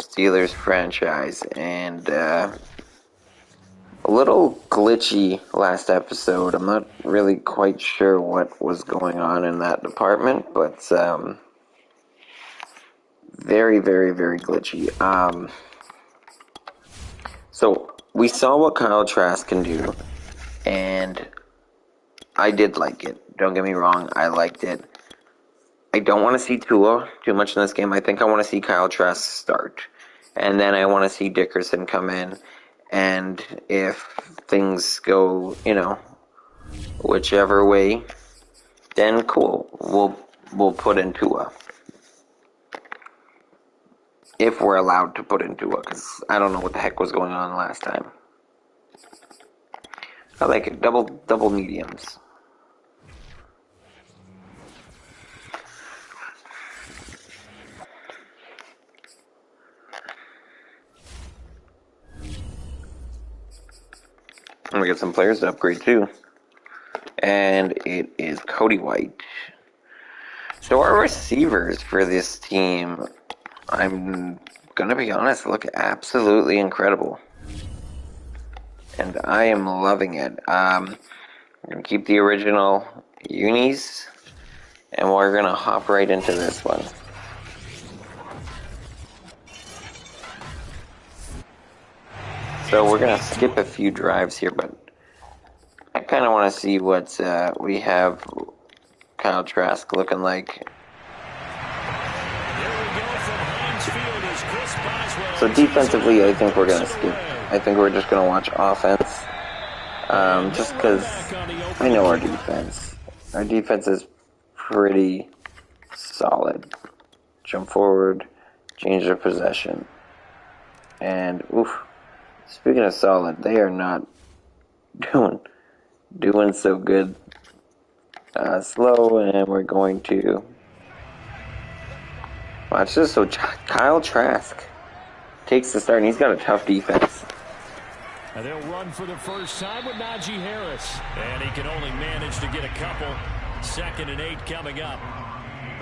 Steelers franchise, and a little glitchy last episode. I'm not really quite sure what was going on in that department, but very, very, very glitchy. So we saw what Kyle Trask can do, and I did like it. Don't get me wrong, I liked it. I don't want to see Tua too much in this game. I think I want to see Kyle Trask start. And then I want to see Dickerson come in. And if things go, whichever way, then cool. We'll put in Tua. If we're allowed to put in Tua, because I don't know what the heck was going on last time. I like it. Double mediums. And we got some players to upgrade too. And it is Cody White. So our receivers for this team, I'm going to be honest, look absolutely incredible. And I am loving it. I'm going to keep the original unis, and we're going to hop right into this one. So we're going to skip a few drives here, but I kind of want to see what we have Kyle Trask looking like. So defensively, I think we're going to skip. I think we're just going to watch offense. Just because I know our defense. Our defense is pretty solid. Jump forward, change their possession. And, speaking of solid, they are not doing so good. Slow, and we're going to watch this. So Kyle Trask takes the start, and he's got a tough defense. And they'll run for the first time with Najee Harris. And he can only manage to get a couple. 2nd and 8 coming up.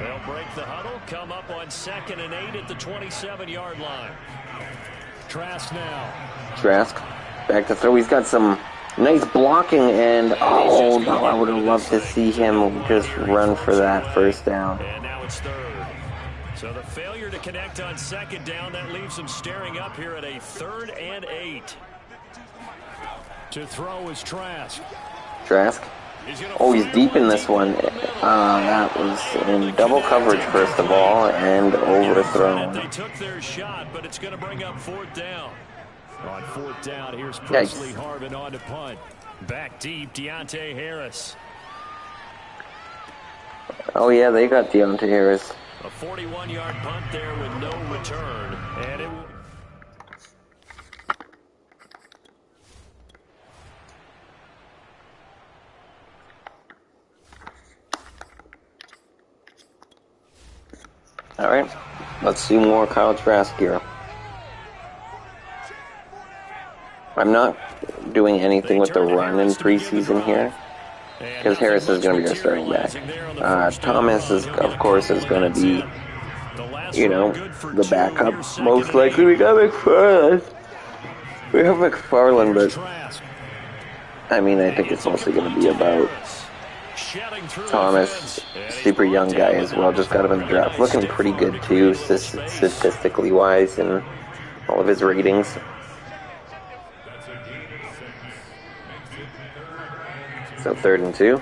They'll break the huddle, come up on 2nd and 8 at the 27-yard line. Trask now. Trask back to throw. He's got some nice blocking, and no, I would have loved to see him just run for that first down. And now it's 3rd. So the failure to connect on 2nd down, that leaves him staring up here at a 3rd and 8. To throw is Trask. Trask. Oh, he's deep in this one. That was in double coverage, first of all, and overthrown. They took their shot, but it's going to bring up 4th down. On 4th down, here's Presley Harvin on to punt. Back deep, Deontay Harris. Oh, yeah, they got Deontay Harris. A 41-yard punt there with no return. And it... All right, let's see more Kyle Trask here. I'm not doing anything with the run in preseason here because Harris is going to be our starting back. Thomas is, of course, is going to be, the backup. Most likely we got McFarland. We have McFarland, but I think it's mostly going to be about Thomas, super young guy as well, just got him in the draft. Looking pretty good too, statistically wise, and all of his ratings. So 3rd and 2.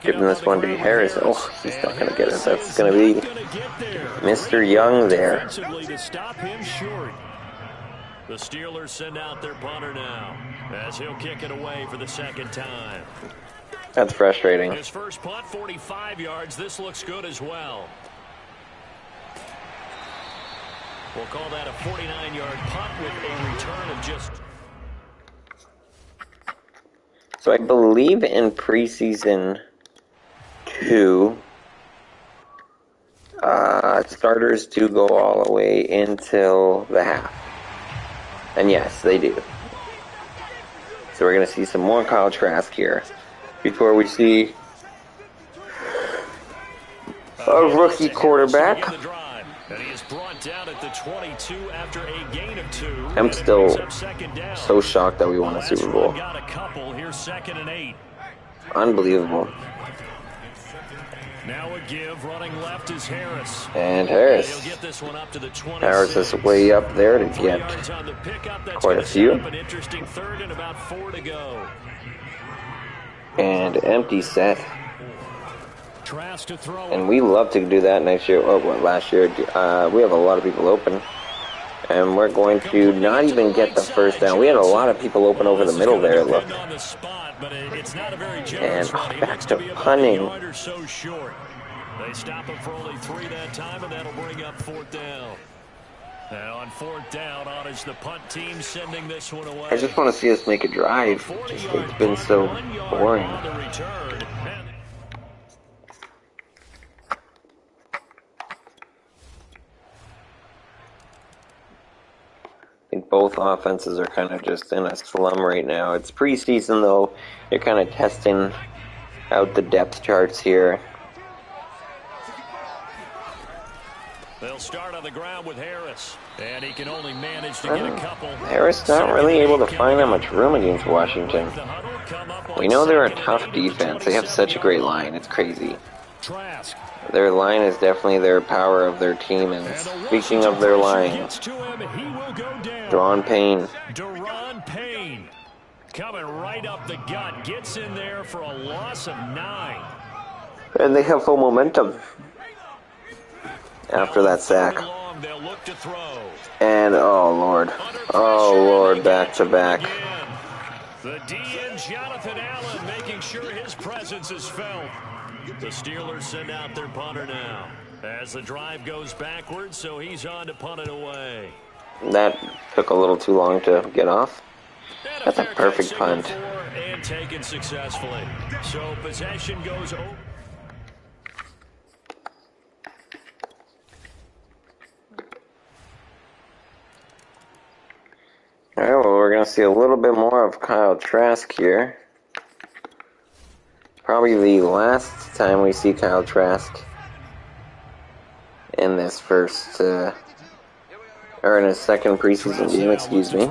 Giving this one to Harris. Oh, he's not going to get it. That's going to be Mr. Young there. The Steelers send out their punter now, as he'll kick it away for the 2nd time. That's frustrating. His first punt, 45 yards. This looks good as well. We'll call that a 49-yard punt with a return of just... So I believe in preseason 2, starters do go all the way until the half. And yes, they do. So we're going to see some more Kyle Trask here before we see a rookie quarterback. brought down at the 22 after a gain of 2. I'm still so shocked that we won a Super Bowl. Got a couple. Here's 2nd and 8. Unbelievable. Now a give. Running left is Harris. And Harris. He'll get this one up to the 26. Harris is way up there to get quite a few. An interesting 3rd and about 4 to go. And empty set. Trask to throw. And we love to do that next year. Oh, well, last year. We have a lot of people open. And we're going to not even get the first down. We had a lot of people open over the middle there, look. And back to punting. They stop him for only 3 that time, and that'll bring up 4th down. Now on 4th down, on is the punt team sending this one away. I just want to see us make a drive. It's been so boring. I think both offenses are kind of just in a slum right now. It's preseason, though. You're kind of testing out the depth charts here. They'll start on the ground with Harris, and he can only manage to get a couple. Harris not really able to find that much room against Washington. We know they're a tough defense. They have such a great line. It's crazy. Their line is definitely their power of their team. And speaking of their line, Daron Payne. Daron Payne coming right up the gut, gets in there for a loss of 9. And they have full momentum after that sack. And oh Lord, back to back. The DN Jonathan Allen making sure his presence is felt. The Steelers send out their punter now as the drive goes backwards, so he's on to punt it away. That took a little too long to get off. That's a perfect punt. And taken successfully. So possession goes over. Alright, well, we're going to see a little bit more of Kyle Trask here. Probably the last time we see Kyle Trask in this first, or in his second preseason game, excuse me.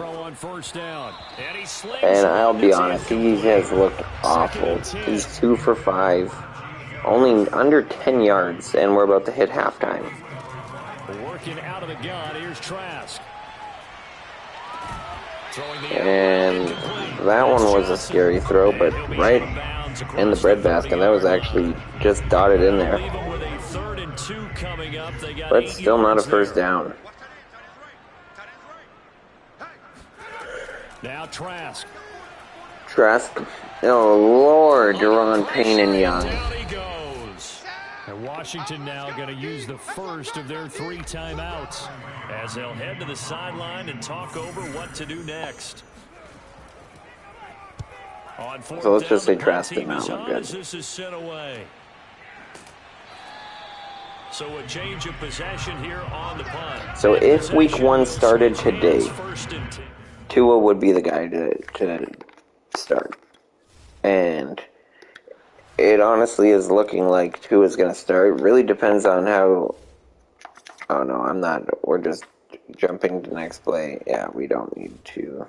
And I'll be honest, he has looked awful. He's 2 for 5, only under 10 yards, and we're about to hit halftime. Working out of the gun, here's Trask. And that one was a scary throw, but right in the breadbasket. That was actually just dotted in there. But still not a first down. Now Trask. Oh Lord, Daron Payne and Young. And Washington now going to use the first of their 3 timeouts as they'll head to the sideline and talk over what to do next. So let's just say Trask did not look good. This is sent away. So a change of possession here on the punt. So if week 1 started today, Tua would be the guy to start. And it honestly is looking like Tua's going to start. It really depends on how... Oh, no, I'm not. We're just jumping to the next play. Yeah, we don't need to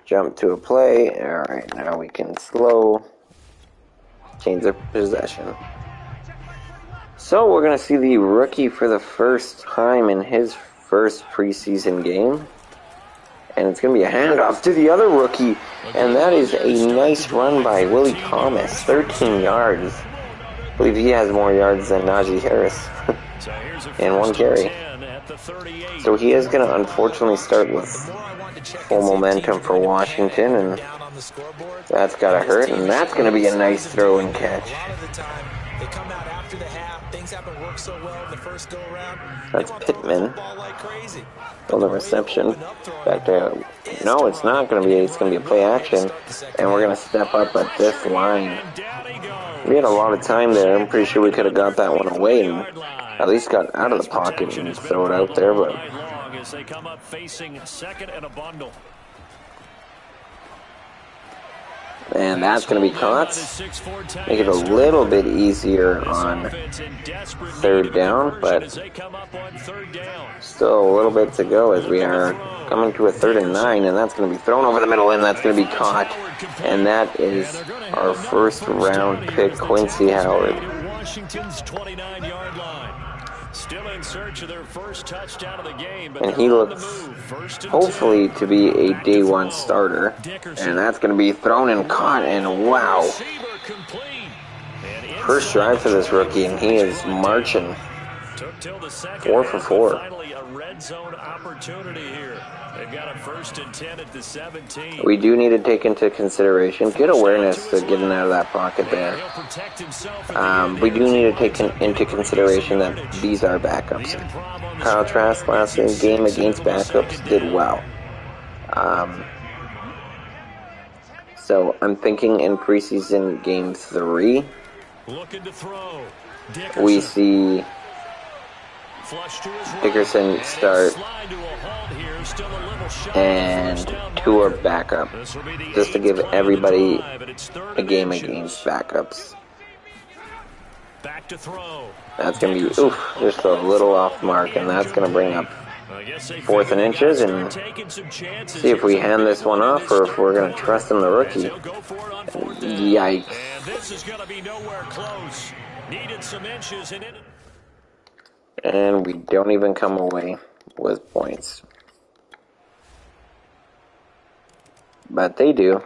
jump to a play. All right, now we can slow change of possession. So we're going to see the rookie for the first time in his first preseason game. And it's going to be a handoff to the other rookie. And that is a nice run by Willie Thomas. 13 yards. I believe he has more yards than Najee Harris. in 1 carry. So he is going to unfortunately start with full momentum for Washington. And that's got to hurt. And that's going to be a nice throw and catch. That's Pittman. Build a reception. Back to, no, it's not going to be. It's going to be a play action, and we're going to step up at this line. We had a lot of time there. I'm pretty sure we could have got that one away and at least got out of the pocket and throw it out there. But as they come up facing second and a bundle. And that's going to be caught. Make it a little bit easier on third down, but still a little bit to go as we are coming to a 3rd and 9, and that's going to be thrown over the middle, and that's going to be caught. And that is our first round pick, Quincy Howard. Washington's 29-yard line. Still in search of their first touchdown of the game, but and he looks hopefully to be a day one starter. And that's going to be thrown and caught, and wow. First drive for this rookie, and he is marching 4 for 4. Finally a red zone opportunity here. They've got a 1st and 10 at the 17. We do need to take into consideration good awareness to getting out of that pocket there. We do need to take into consideration that these are backups. Kyle Trask last game against backups did well. So I'm thinking in preseason game 3, we see Dickerson start and Tua backup, just to give everybody a game against backups. That's going to be, just a little off mark, and that's going to bring up 4th and inches, and see if we hand this one off or if we're going to trust in the rookie. Yikes. This is going to be nowhere close. Needed some inches in it. And we don't even come away with points. But they do.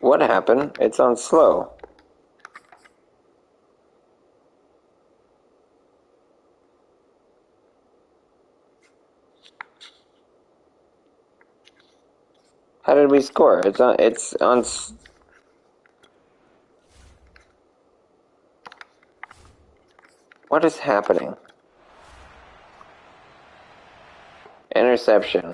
What happened? It's on slow. How did we score? It's on What is happening? Interception.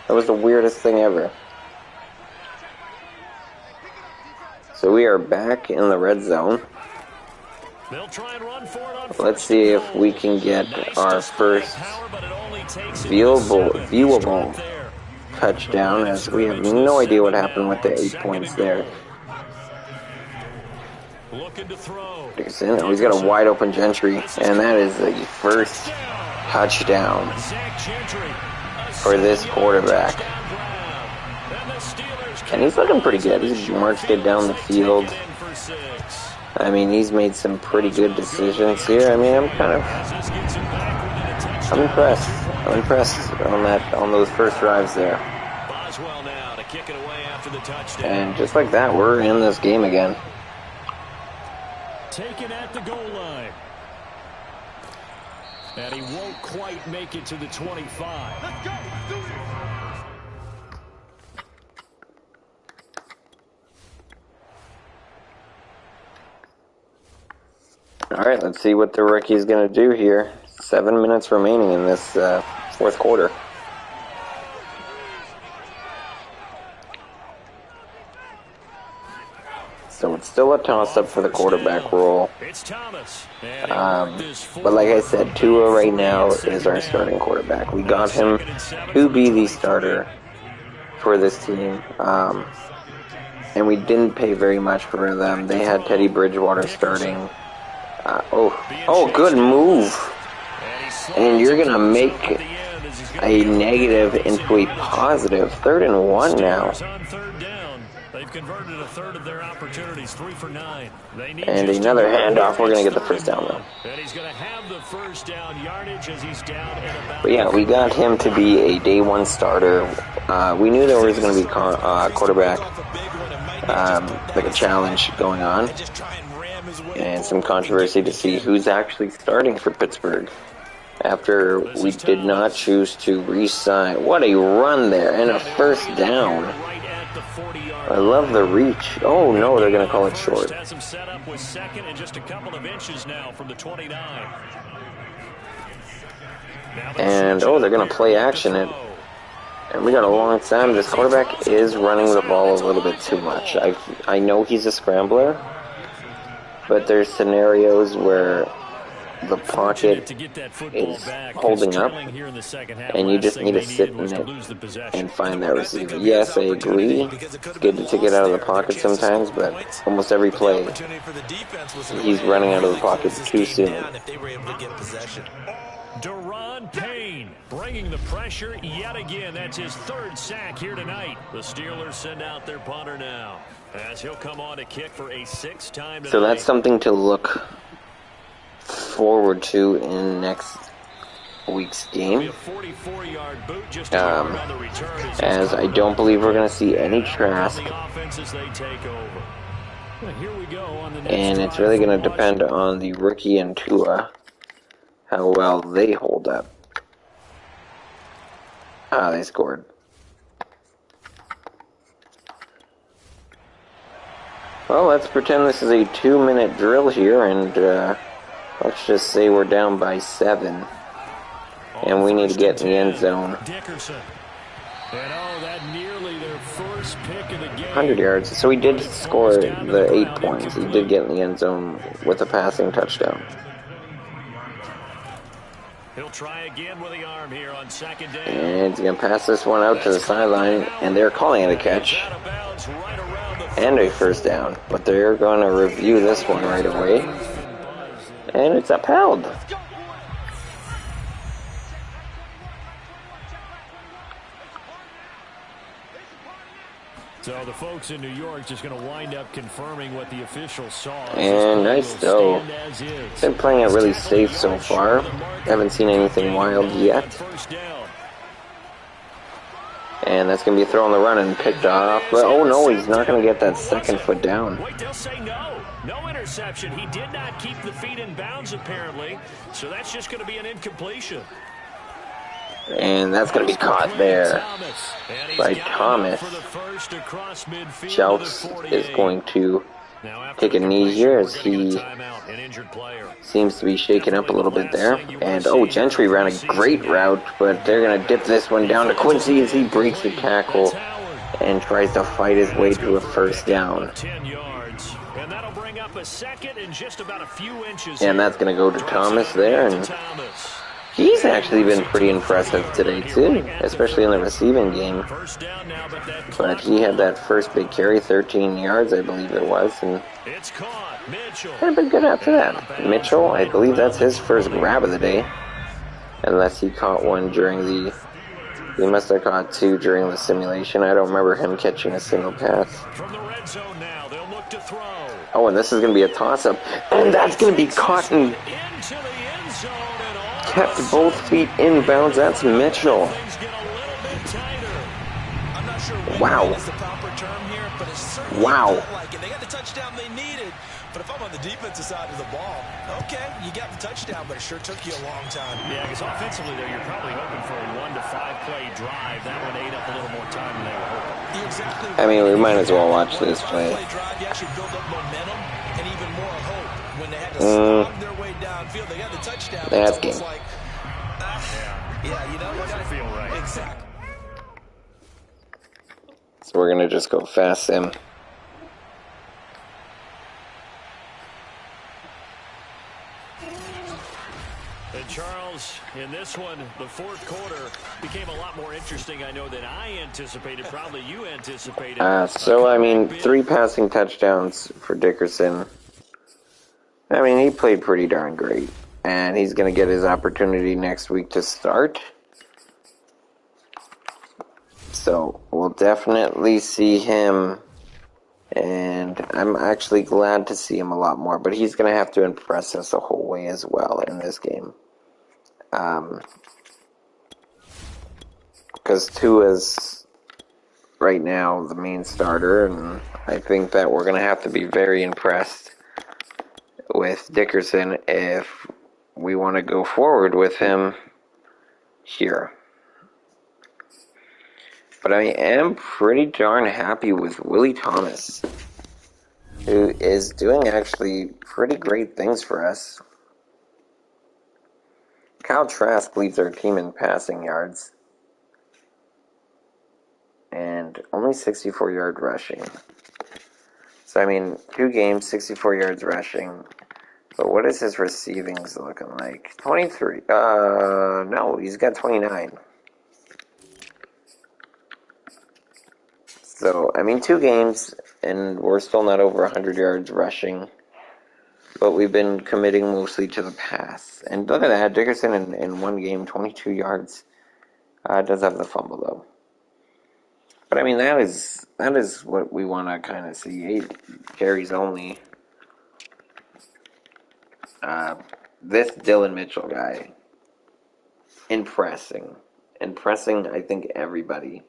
That was the weirdest thing ever. So we are back in the red zone. Let's see if we can get our first viewable touchdown, as we have no idea what happened with the 8 points there. Dickerson, he's got a wide open Gentry, and that is the first touchdown for this quarterback. And he's looking pretty good. He's marched it down the field. I mean, he's made some pretty good decisions here. I mean, I'm impressed. I'm impressed on those first drives there. And just like that, we're in this game again. Taken at the goal line. And he won't quite make it to the 25. Let's go. Let's do it. All right, let's see what the rookie is going to do here. 7 minutes remaining in this fourth quarter. So it's still a toss-up for the quarterback role. But like I said, Tua right now is our starting quarterback. We got him to be the starter for this team. And we didn't pay very much for them. They had Teddy Bridgewater starting. Good move. And you're going to make a negative into a positive. 3rd and 1 now. They've converted a third of their opportunities, 3 for 9. And another handoff. We're going to get the first down, though. And he's going to have the first down yardage as he's down at about. But yeah, we got him to be a day one starter. We knew there was going to be quarterback, like a challenge going on. And some controversy to see who's actually starting for Pittsburgh after we did not choose to re-sign. What a run there, and a first down. I love the reach. Oh no, they're going to call it short. Has him set up with 2nd and just a couple of inches now from the 29. And they're going to play action it. And we got a long time. This quarterback is running the ball a little bit too much. I know he's a scrambler, but there's scenarios where the pocket is holding up, and you just need to sit in it and find that receiver. Yes, I agree. It's good to get out of the pocket sometimes, but almost every play, he's running out of the pocket too soon. Daron Payne bringing the pressure yet again. That's his third sack here tonight. The Steelers send out their punter now, as he'll come on to kick for a sixth time tonight. So that's something to look forward to in next week's game, as I don't believe we're going to see any Trask, and it's really going to depend on the rookie and Tua, how well they hold up. They scored. Well, let's pretend this is a 2-minute drill here, and let's just say we're down by 7. And we need to get in the end zone. 100 yards. So he did score the 8 points. He did get in the end zone with a passing touchdown. He'll try again with the arm here on second down. And he's going to pass this one out to the sideline. And they're calling it a catch. And a first down. But they're going to review this one right away. And it's upheld. So the folks in New York just going to wind up confirming what the officials saw. And nice throw. Been playing it really safe so far. Haven't seen anything wild yet. And that's going to be a throw on the run and picked off. But oh no, he's not going to get that second foot down. Wait, they'll say no. No interception. He did not keep the feet in bounds apparently. So that's just going to be an incompletion. And that's going to be caught there by Thomas. Schultz is going to take a knee here as he seems to be shaken up a little bit there. And oh, Gentry ran a great route, but they're going to dip this one down to Quincy as he breaks the tackle and tries to fight his way to a first down. And that's going to go to Thomas there. And he's actually been pretty impressive today, too, especially in the receiving game. But he had that first big carry, 13 yards, I believe it was, and had been good after that. Mitchell, I believe that's his first grab of the day, unless he caught one during the... He must have caught 2 during the simulation. I don't remember him catching a single pass. Oh, and this is going to be a toss-up, and that's going to be caught and kept both feet in bounds. That's Mitchell. Wow. Wow. They got the touchdown they needed, but if I'm on the defensive side of the ball, okay, you got the touchdown, but it sure took you a long time. Yeah, because offensively, though, you're probably hoping for a 1 to 5 play drive. That one ate up a little more time than they were hoping. Exactly. I mean, we might as well watch this play. You actually build up momentum and even more hope when they had to slog their way downfield. They got the touchdown. That's game. Like, yeah, you know, it doesn't feel right. Exactly. So we're going to just go fast sim. And Charles, in this one, the fourth quarter became a lot more interesting, I know, than I anticipated. Probably you anticipated. So, I mean, 3 passing touchdowns for Dickerson. I mean, he played pretty darn great. And he's going to get his opportunity next week to start. So, we'll definitely see him. And I'm actually glad to see him a lot more. But he's going to have to impress us the whole way as well in this game. Because Tua's right now the main starter. And I think that we're going to have to be very impressed with Dickerson if we want to go forward with him here. But I am pretty darn happy with Willie Thomas, who is doing actually pretty great things for us. Kyle Trask leads our team in passing yards. and only 64-yard rushing. So, I mean, 2 games, 64 yards rushing. But what is his receivings looking like? 23. No, he's got 29. So, I mean, 2 games, and we're still not over 100 yards rushing. But we've been committing mostly to the pass. And look at that, Dickerson in 1 game, 22 yards. Does have the fumble, though. But, I mean, that is what we want to kind of see. 8 carries only. This Dylan Mitchell guy, impressing, I think, everybody.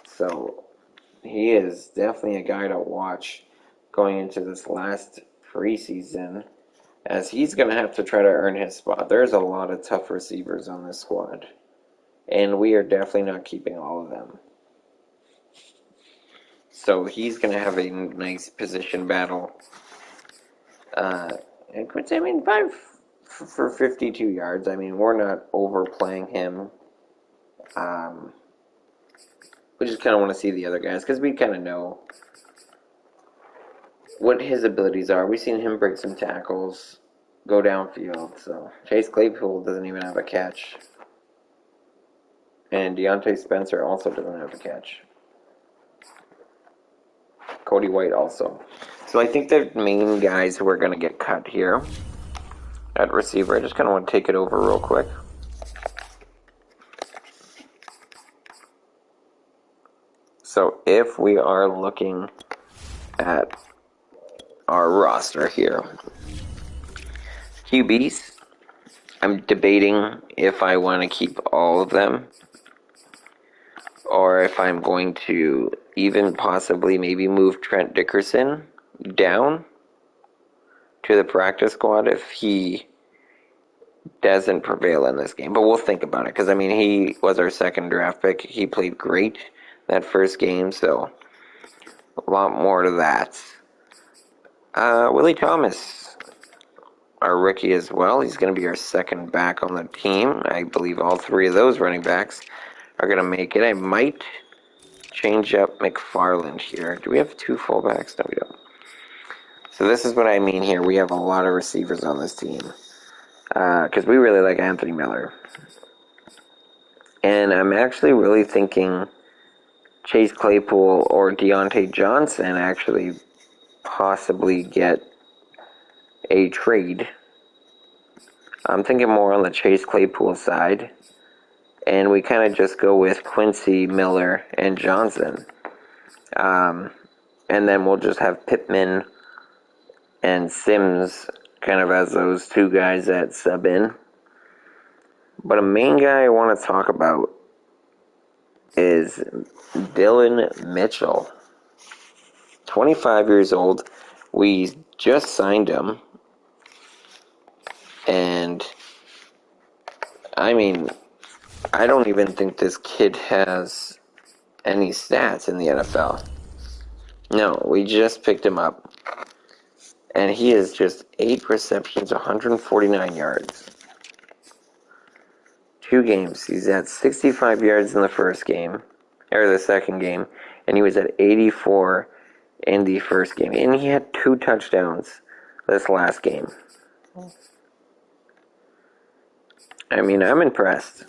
So he is definitely a guy to watch going into this last preseason, as he's going to have to try to earn his spot. There's a lot of tough receivers on this squad, and we are definitely not keeping all of them. So he's going to have a nice position battle. And I mean, 5 for 52 yards. I mean, we're not overplaying him. We just kind of want to see the other guys, because we kind of know what his abilities are. We've seen him break some tackles, go downfield. So Chase Claypool doesn't even have a catch. And Deontay Spencer also doesn't have a catch. Cody White also. So I think the main guys who are going to get cut here at receiver, I just kind of want to take it over real quick. So if we are looking at our roster here, QBs, I'm debating if I want to keep all of them, or if I'm going to even possibly maybe move Trent Dickerson down to the practice squad if he doesn't prevail in this game. But we'll think about it, because, I mean, he was our second draft pick. He played great that first game, so a lot more to that. Willie Thomas, our rookie as well. He's going to be our second back on the team. I believe all 3 of those running backs are going to make it. I might change up McFarland here. Do we have 2 fullbacks? No, we don't. So this is what I mean here. We have a lot of receivers on this team, because we really like Anthony Miller. And I'm actually really thinking Chase Claypool or Deontay Johnson actually possibly get a trade. I'm thinking more on the Chase Claypool side, and we kind of just go with Quincy, Miller, and Johnson. And then we'll just have Pittman and Sims kind of as those 2 guys that sub in. But a main guy I want to talk about is Dylan Mitchell. 25 years old. We just signed him. And, I mean, I don't even think this kid has any stats in the NFL. No, we just picked him up. And he is just 8 receptions, 149 yards. 2 games. He's at 65 yards in the first game, or the second game, and he was at 84 in the first game. And he had 2 touchdowns this last game. I mean, I'm impressed.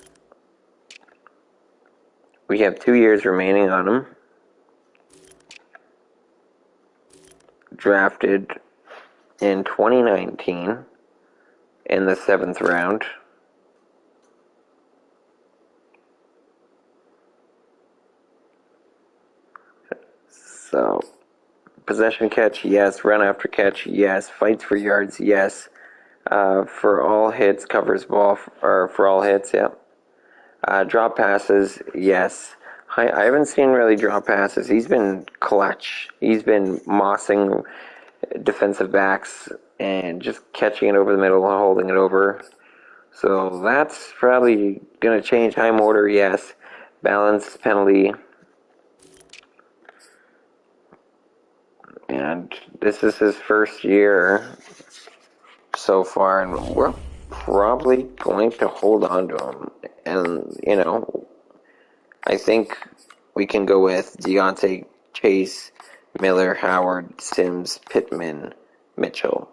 We have 2 years remaining on him. Drafted in 2019 in the 7th round. So, possession catch, yes. Run after catch, yes. Fights for yards, yes. For all hits, covers ball, or for all hits, yeah. Drop passes, yes. I haven't seen really drop passes. He's been clutch. He's been mossing defensive backs and just catching it over the middle and holding it over. So that's probably going to change. High motor, yes. Balance penalty. And this is his first year so far, and we're probably going to hold on to him. And, you know, I think we can go with Deontay, Chase, Miller, Howard, Sims, Pittman, Mitchell.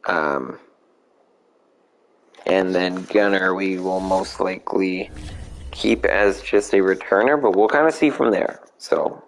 And then Gunner we will most likely keep as just a returner, but we'll kind of see from there. So